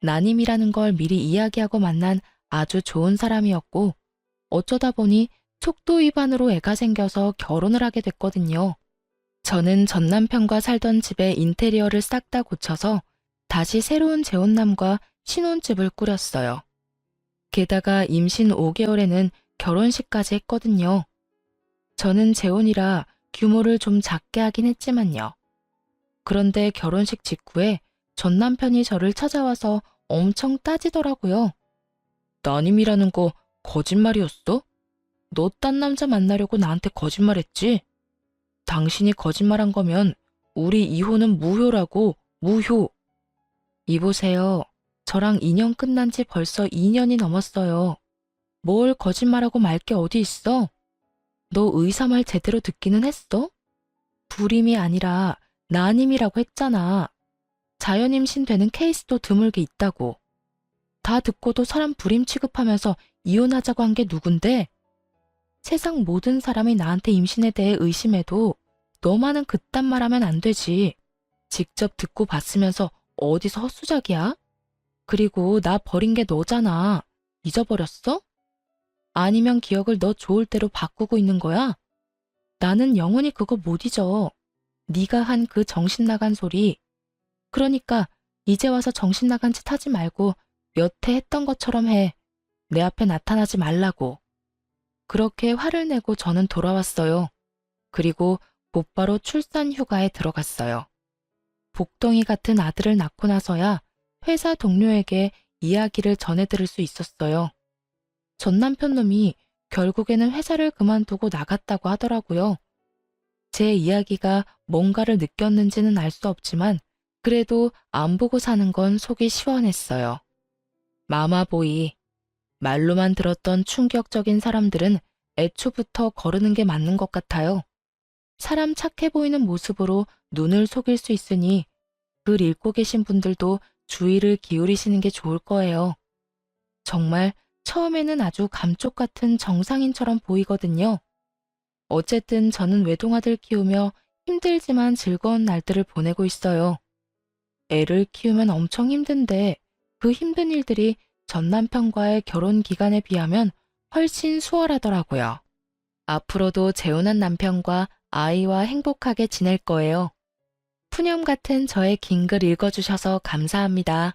난임이라는 걸 미리 이야기하고 만난 아주 좋은 사람이었고 어쩌다 보니 속도 위반으로 애가 생겨서 결혼을 하게 됐거든요. 저는 전 남편과 살던 집의 인테리어를 싹 다 고쳐서 다시 새로운 재혼남과 신혼집을 꾸렸어요. 게다가 임신 5개월에는 결혼식까지 했거든요. 저는 재혼이라 규모를 좀 작게 하긴 했지만요. 그런데 결혼식 직후에 전 남편이 저를 찾아와서 엄청 따지더라고요. 난임이라는 거 거짓말이었어? 너 딴 남자 만나려고 나한테 거짓말했지? 당신이 거짓말한 거면 우리 이혼은 무효라고, 무효. 이보세요. 저랑 인연 끝난 지 벌써 2년이 넘었어요. 뭘 거짓말하고 말 게 어디 있어? 너 의사 말 제대로 듣기는 했어? 불임이 아니라 난임이라고 했잖아. 자연임신 되는 케이스도 드물게 있다고. 다 듣고도 사람 불임 취급하면서 이혼하자고 한 게 누군데? 세상 모든 사람이 나한테 임신에 대해 의심해도 너만은 그딴 말하면 안 되지. 직접 듣고 봤으면서 어디서 헛수작이야? 그리고 나 버린 게 너잖아. 잊어버렸어? 아니면 기억을 너 좋을 대로 바꾸고 있는 거야? 나는 영원히 그거 못 잊어. 네가 한 그 정신 나간 소리. 그러니까 이제 와서 정신 나간 짓 하지 말고 몇 해 했던 것처럼 해. 내 앞에 나타나지 말라고. 그렇게 화를 내고 저는 돌아왔어요. 그리고 곧바로 출산 휴가에 들어갔어요. 복덩이 같은 아들을 낳고 나서야 회사 동료에게 이야기를 전해 들을 수 있었어요. 전 남편 놈이 결국에는 회사를 그만두고 나갔다고 하더라고요. 제 이야기가 뭔가를 느꼈는지는 알 수 없지만 그래도 안 보고 사는 건 속이 시원했어요. 마마보이. 말로만 들었던 충격적인 사람들은 애초부터 거르는 게 맞는 것 같아요. 사람 착해 보이는 모습으로 눈을 속일 수 있으니 글 읽고 계신 분들도 주의를 기울이시는 게 좋을 거예요. 정말 처음에는 아주 감쪽 같은 정상인처럼 보이거든요. 어쨌든 저는 외동아들 키우며 힘들지만 즐거운 날들을 보내고 있어요. 애를 키우면 엄청 힘든데 그 힘든 일들이 전 남편과의 결혼 기간에 비하면 훨씬 수월하더라고요. 앞으로도 재혼한 남편과 아이와 행복하게 지낼 거예요. 푸념 같은 저의 긴 글 읽어주셔서 감사합니다.